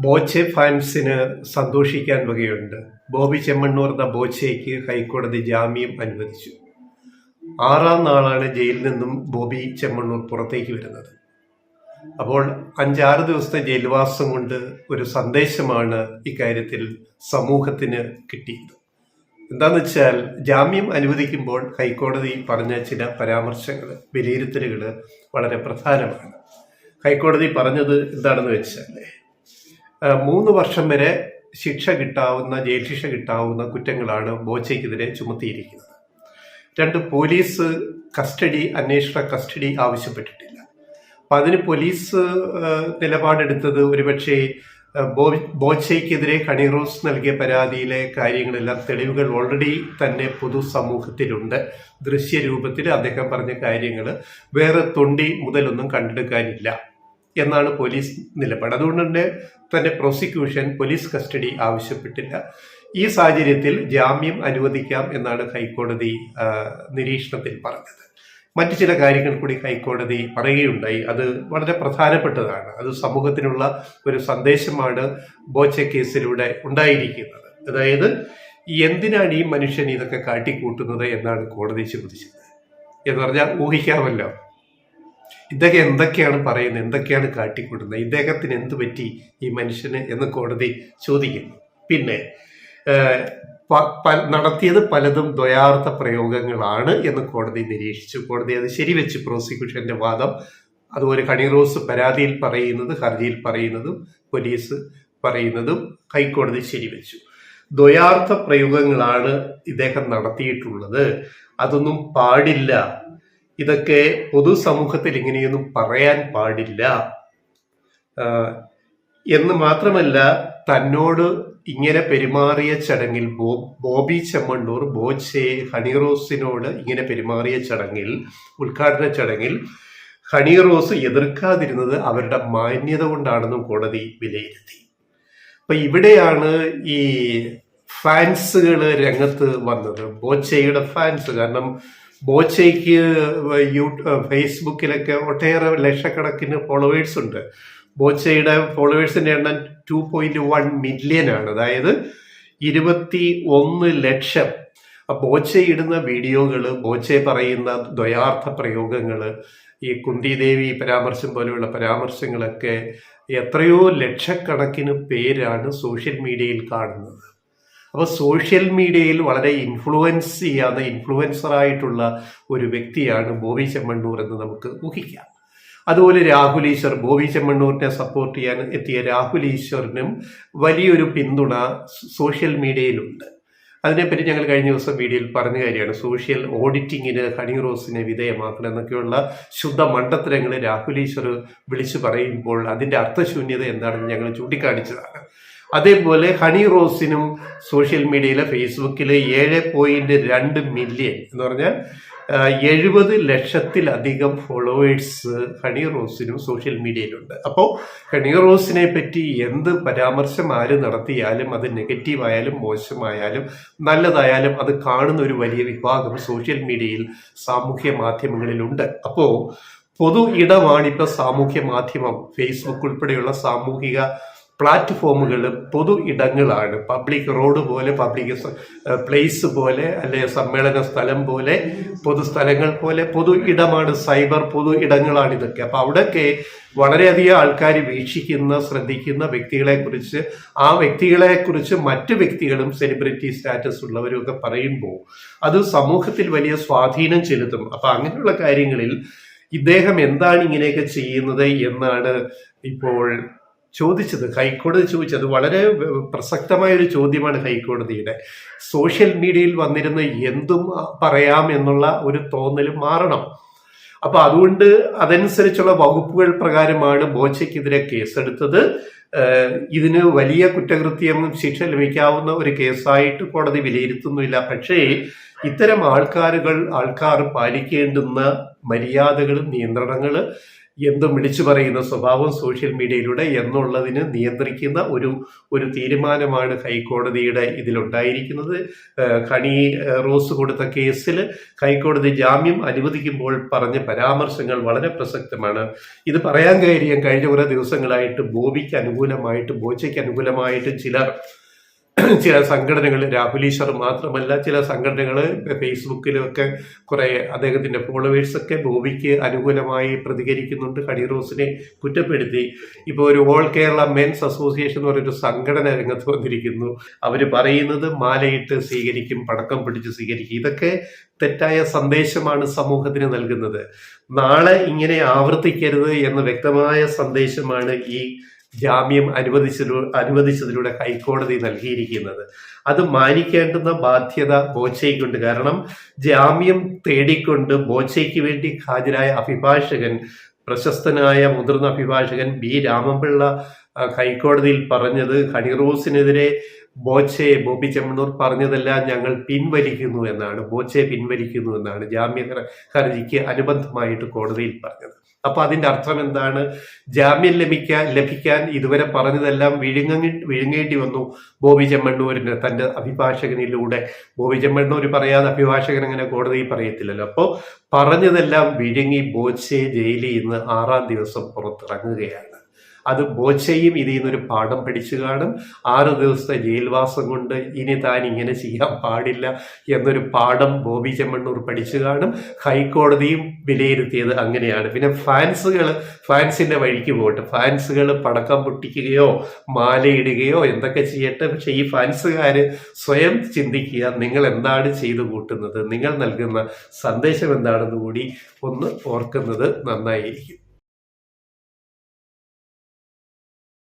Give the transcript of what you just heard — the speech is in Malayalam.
ബോച്ചെ ഫാൻസിന് സന്തോഷിക്കാൻ വകയുണ്ട്. ബോബി ചെമ്മണ്ണൂർ എന്ന ബോച്ചയ്ക്ക് ഹൈക്കോടതി ജാമ്യം അനുവദിച്ചു. 6-ാം നാളാണ് ജയിലിൽ നിന്നും ബോബി ചെമ്മണ്ണൂർ പുറത്തേക്ക് വരുന്നത്. അപ്പോൾ 5-6 ദിവസത്തെ ജയിൽവാസം കൊണ്ട് ഒരു സന്ദേശമാണ് ഇക്കാര്യത്തിൽ സമൂഹത്തിന് കിട്ടിയത്. എന്താണെന്ന് വെച്ചാൽ, ജാമ്യം അനുവദിക്കുമ്പോൾ ഹൈക്കോടതി പറഞ്ഞ ചില പരാമർശങ്ങൾ, വിലയിരുത്തലുകൾ വളരെ പ്രധാനമാണ്. ഹൈക്കോടതി പറഞ്ഞത് എന്താണെന്ന് വെച്ചാൽ, 3 വർഷം വരെ ജയിൽ ശിക്ഷ കിട്ടാവുന്ന കുറ്റങ്ങളാണ് ബോച്ചയ്ക്കെതിരെ ചുമത്തിയിരിക്കുന്നത്. 2 പോലീസ് അന്വേഷണ കസ്റ്റഡി ആവശ്യപ്പെട്ടിട്ടില്ല. അപ്പം അതിന് പോലീസ് നിലപാടെടുത്തത് ഒരുപക്ഷെ ബോച്ചയ്ക്കെതിരെ ഹണി റോസ് നൽകിയ പരാതിയിലെ കാര്യങ്ങളെല്ലാം തെളിവുകൾ ഓൾറെഡി തന്നെ പൊതുസമൂഹത്തിലുണ്ട്. ദൃശ്യരൂപത്തിൽ അദ്ദേഹം പറഞ്ഞ കാര്യങ്ങൾ വേറെ തൊണ്ടി മുതലൊന്നും കണ്ടെടുക്കാനില്ല എന്നാണ് പോലീസ് നിലപാട്. അതുകൊണ്ട് തന്നെ പ്രോസിക്യൂഷൻ പോലീസ് കസ്റ്റഡി ആവശ്യപ്പെട്ടില്ല. ഈ സാഹചര്യത്തിൽ ജാമ്യം അനുവദിക്കാം എന്നാണ് ഹൈക്കോടതി നിരീക്ഷണത്തിൽ പറഞ്ഞത്. മറ്റു ചില കാര്യങ്ങൾ കൂടി ഹൈക്കോടതി പറയുകയുണ്ടായി. അത് വളരെ പ്രധാനപ്പെട്ടതാണ്. അത് സമൂഹത്തിനുള്ള ഒരു സന്ദേശമാണ് ബോച്ചെ കേസിലൂടെ ഉണ്ടായിരിക്കുന്നത്. അതായത്, എന്തിനാണ് ഈ മനുഷ്യൻ ഇതൊക്കെ കാട്ടിക്കൂട്ടുന്നത് എന്നാണ് കോടതി ചോദിച്ചത്. എന്ന് പറഞ്ഞാൽ ഊഹിക്കാമല്ലോ, ഇദ്ദേഹം എന്തൊക്കെയാണ് പറയുന്നത്, എന്തൊക്കെയാണ് കാട്ടിക്കൂട്ടുന്നത്, ഇദ്ദേഹത്തിന് എന്ത് പറ്റി ഈ മനുഷ്യന് എന്ന് കോടതി ചോദിക്കുന്നു. പിന്നെ നടത്തിയത് പലതും ദ്വയാർത്ഥ പ്രയോഗങ്ങളാണ് എന്ന് കോടതി നിരീക്ഷിച്ചു. കോടതി അത് ശരിവെച്ച് പ്രോസിക്യൂഷന്റെ വാദം. അതുപോലെ ഹണി റോസ് പരാതിയിൽ പറയുന്നത്, ഹർജിയിൽ പറയുന്നതും പോലീസ് പറയുന്നതും ഹൈക്കോടതി ശരിവെച്ചു. ദ്വയാർത്ഥ പ്രയോഗങ്ങളാണ് ഇദ്ദേഹം നടത്തിയിട്ടുള്ളത്, അതൊന്നും പാടില്ല, ഇതൊക്കെ പൊതുസമൂഹത്തിൽ ഇങ്ങനെയൊന്നും പറയാൻ പാടില്ല എന്ന് മാത്രമല്ല, തന്നോട് ഇങ്ങനെ പെരുമാറിയ ചടങ്ങിൽ ബോബി ചെമ്മണ്ണൂർ ഹണി റോസിനോട് ഇങ്ങനെ പെരുമാറിയ ചടങ്ങിൽ, ഉദ്ഘാടന ചടങ്ങിൽ ഹണി റോസ് എതിർക്കാതിരുന്നത് അവരുടെ മാന്യത കൊണ്ടാണെന്നും കോടതി വിലയിരുത്തി. അപ്പൊ ഇവിടെയാണ് ഈ ഫാൻസുകൾ രംഗത്ത് വന്നത്, ബോച്ചയുടെ ഫാൻസ്. കാരണം ബോച്ചയ്ക്ക് ഫേസ്ബുക്കിലൊക്കെ ഒട്ടേറെ ലക്ഷക്കണക്കിന് ഫോളോവേഴ്സ് ഉണ്ട്. ബോച്ചയുടെ ഫോളോവേഴ്സിന്റെ എണ്ണം 2.1 മില്യൺ ആണ്, അതായത് 21 ലക്ഷം. ബോച്ച ഇടുന്ന വീഡിയോകൾ, ബോച്ച പറയുന്ന ദ്വയാർത്ഥ പ്രയോഗങ്ങൾ, ഈ കുന്തിദേവി പരാമർശം പോലെയുള്ള പരാമർശങ്ങളൊക്കെ എത്രയോ ലക്ഷക്കണക്കിന് പേരാണ് സോഷ്യൽ മീഡിയയിൽ കാണുന്നത്. അപ്പോൾ സോഷ്യൽ മീഡിയയിൽ വളരെ ഇൻഫ്ലുവൻസറായിട്ടുള്ള ഒരു വ്യക്തിയാണ് ബോബി ചെമ്മണ്ണൂർ എന്ന് നമുക്ക് ഊഹിക്കാം. അതുപോലെ രാഹുൽ ഈശ്വർ, ബോബി ചെമ്മണ്ണൂരിനെ സപ്പോർട്ട് ചെയ്യാൻ എത്തിയ രാഹുൽ ഈശ്വറിനും വലിയൊരു പിന്തുണ സോഷ്യൽ മീഡിയയിലുണ്ട്. അതിനെപ്പറ്റി ഞങ്ങൾ കഴിഞ്ഞ ദിവസം വീഡിയോയിൽ പറഞ്ഞ കാര്യമാണ്. സോഷ്യൽ ഓഡിറ്റിങ്ങിന് ഹണി റോസിനെ വിധേയമാക്കണം എന്നൊക്കെയുള്ള ശുദ്ധ മണ്ടത്തരങ്ങൾ രാഹുൽ ഈശ്വർ വിളിച്ചു പറയുമ്പോൾ അതിൻ്റെ അർത്ഥശൂന്യത എന്താണെന്ന് ഞങ്ങൾ ചൂണ്ടിക്കാണിച്ചതാണ്. അതേപോലെ ഹണി റോസിനും സോഷ്യൽ മീഡിയയിലെ ഫേസ്ബുക്കിൽ 7.2 മില്യൺ എന്ന് പറഞ്ഞാൽ 70 ലക്ഷത്തിലധികം ഫോളോവേഴ്സ് ഹണി റോസിനും സോഷ്യൽ മീഡിയയിലുണ്ട്. അപ്പോൾ ഹണി റോസിനെ പറ്റി എന്ത് പരാമർശം ആര് നടത്തിയാലും, അത് നെഗറ്റീവായാലും മോശമായാലും നല്ലതായാലും, അത് കാണുന്ന ഒരു വലിയ വിഭാഗം സോഷ്യൽ മീഡിയയിൽ, സാമൂഹ്യ മാധ്യമങ്ങളിലുണ്ട്. അപ്പോൾ പൊതു ഇടമാണിപ്പോൾ സാമൂഹ്യ മാധ്യമം. ഫേസ്ബുക്ക് ഉൾപ്പെടെയുള്ള സാമൂഹിക പ്ലാറ്റ്ഫോമുകൾ പൊതു ഇടങ്ങളാണ്. പബ്ലിക് റോഡ് പോലെ, പബ്ലിക് പ്ലേസ് പോലെ, അല്ലെ സമ്മേളന സ്ഥലം പോലെ, പൊതുസ്ഥലങ്ങൾ പോലെ പൊതു ഇടമാണ്. സൈബർ പൊതു ഇടങ്ങളാണ് ഇതൊക്കെ. അപ്പൊ അവിടെയൊക്കെ വളരെയധികം ആൾക്കാർ വീക്ഷിക്കുന്ന, ശ്രദ്ധിക്കുന്ന വ്യക്തികളെക്കുറിച്ച്, ആ വ്യക്തികളെക്കുറിച്ച് മറ്റു വ്യക്തികളും സെലിബ്രിറ്റി സ്റ്റാറ്റസ് ഉള്ളവരും ഒക്കെ പറയുമ്പോൾ അത് സമൂഹത്തിൽ വലിയ സ്വാധീനം ചെലുത്തും. അപ്പൊ അങ്ങനെയുള്ള കാര്യങ്ങളിൽ ഇദ്ദേഹം എന്താണ് ഇങ്ങനെയൊക്കെ ചെയ്യുന്നത് എന്നാണ് ഇപ്പോൾ ചോദിച്ചത്. ഹൈക്കോടതി ചോദിച്ചത് വളരെ പ്രസക്തമായ ഒരു ചോദ്യമാണ് ഹൈക്കോടതിയുടെ. സോഷ്യൽ മീഡിയയിൽ വന്നിരുന്ന എന്തും പറയാം എന്നുള്ള ഒരു തോന്നൽ മാറണം. അപ്പൊ അതുകൊണ്ട് അതനുസരിച്ചുള്ള വകുപ്പുകൾ പ്രകാരമാണ് ബോച്ചയ്ക്കെതിരെ കേസെടുത്തത്. ഇതിന് വലിയ കുറ്റകൃത്യം ശിക്ഷ ലഭിക്കാവുന്ന ഒരു കേസായിട്ട് കോടതി വിലയിരുത്തുന്നില്ല. പക്ഷേ ഇത്തരം ആൾക്കാർ പാലിക്കേണ്ടുന്ന മര്യാദകൾ, നിയന്ത്രണങ്ങൾ എന്തും വിളിച്ചു പറയുന്ന സ്വഭാവം സോഷ്യൽ മീഡിയയിലൂടെ എന്നുള്ളതിന് നിയന്ത്രിക്കുന്ന ഒരു തീരുമാനമാണ് ഹൈക്കോടതിയുടെ ഇതിലുണ്ടായിരിക്കുന്നത്. ഹണി റോസ് കൊടുത്ത കേസിൽ ഹൈക്കോടതി ജാമ്യം അനുവദിക്കുമ്പോൾ പറഞ്ഞ പരാമർശങ്ങൾ വളരെ പ്രസക്തമാണ്. ഇത് പറയാൻ കാര്യം കഴിഞ്ഞ കുറേ ദിവസങ്ങളായിട്ട് ബോബിക്ക് അനുകൂലമായിട്ട് ബോച്ചയ്ക്ക് അനുകൂലമായിട്ട് ചില സംഘടനകൾ, രാഹുൽ ഈശ്വർ മാത്രമല്ല, ചില സംഘടനകൾ ഫേസ്ബുക്കിലൊക്കെ കുറെ അദ്ദേഹത്തിന്റെ ഫോളോവേഴ്സൊക്കെ ബോബിക്ക് അനുകൂലമായി പ്രതികരിക്കുന്നുണ്ട്, ഹണി റോസിനെ കുറ്റപ്പെടുത്തി. ഇപ്പോൾ ഒരു ഓൾ കേരള മെൻസ് അസോസിയേഷൻ എന്ന് പറഞ്ഞൊരു സംഘടന രംഗത്ത് വന്നിരിക്കുന്നു. അവർ പറയുന്നത് മാലയിട്ട് സ്വീകരിക്കും, പടക്കം പിടിച്ച് സ്വീകരിക്കും. ഇതൊക്കെ തെറ്റായ സന്ദേശമാണ് സമൂഹത്തിന് നൽകുന്നത്. നാളെ ഇങ്ങനെ ആവർത്തിക്കരുത് എന്ന വ്യക്തമായ സന്ദേശമാണ് ഈ ജാമ്യം അനുവദിച്ചതിലൂടെ ഹൈക്കോടതി നൽകിയിരിക്കുന്നത്. അത് മാനിക്കേണ്ടുന്ന ബാധ്യത ബോച്ചയ്ക്കുണ്ട്. കാരണം ജാമ്യം തേടിക്കൊണ്ട് ബോച്ചയ്ക്ക് വേണ്ടി ഹാജരായ അഭിഭാഷകൻ, പ്രശസ്തനായ മുതിർന്ന അഭിഭാഷകൻ ബി രാമപിള്ള ഹൈക്കോടതിയിൽ പറഞ്ഞത് ഹണി റോസിനെതിരെ ബോബി ചെമ്മണ്ണൂർ പറഞ്ഞതെല്ലാം ഞങ്ങൾ പിൻവലിക്കുന്നു എന്നാണ്, ബോച്ചയെ പിൻവലിക്കുന്നു എന്നാണ് ജാമ്യ ഹർജിക്ക് അനുബന്ധമായിട്ട് കോടതിയിൽ പറഞ്ഞത്. അപ്പൊ അതിന്റെ അർത്ഥം എന്താണ്? ജാമ്യം ലഭിക്കാൻ ഇതുവരെ പറഞ്ഞതെല്ലാം വിഴുങ്ങേണ്ടി വന്നു ബോബി ചെമ്മണ്ണൂരിന് തന്റെ അഭിഭാഷകനിലൂടെ. ബോബി ചെമ്മണ്ണൂർ പറയാതെ അഭിഭാഷകൻ അങ്ങനെ കോടതിയിൽ പറയത്തില്ലല്ലോ. അപ്പോൾ പറഞ്ഞതെല്ലാം വിഴുങ്ങി ബോച്ചെ ജയിലിൽ നിന്ന് 6-ാം ദിവസം പുറത്തിറങ്ങുകയാണ്. അത് ബോച്ചയും ഇതിൽ നിന്നൊരു പാഠം പഠിച്ചു കാണും. 6 ദിവസത്തെ ജയിൽവാസം കൊണ്ട് ഇനി താൻ ഇങ്ങനെ ചെയ്യാൻ പാടില്ല എന്നൊരു പാഠം ബോബി ചെമ്മണ്ണൂർ പഠിച്ചു കാണും. ഹൈക്കോടതിയും വിലയിരുത്തിയത് അങ്ങനെയാണ്. പിന്നെ ഫാൻസിന്റെ വഴിക്ക് പോകട്ടെ, ഫാൻസുകൾ പടക്കം പൊട്ടിക്കുകയോ മാലയിടുകയോ എന്തൊക്കെ ചെയ്യട്ടെ. പക്ഷെ ഈ ഫാൻസുകാർ സ്വയം ചിന്തിക്കുക, നിങ്ങൾ എന്താണ് ചെയ്തു കൂട്ടുന്നത്, നിങ്ങൾ നൽകുന്ന സന്ദേശം എന്താണെന്ന് കൂടി ഒന്ന് ഓർക്കുന്നത് നന്നായിരിക്കും.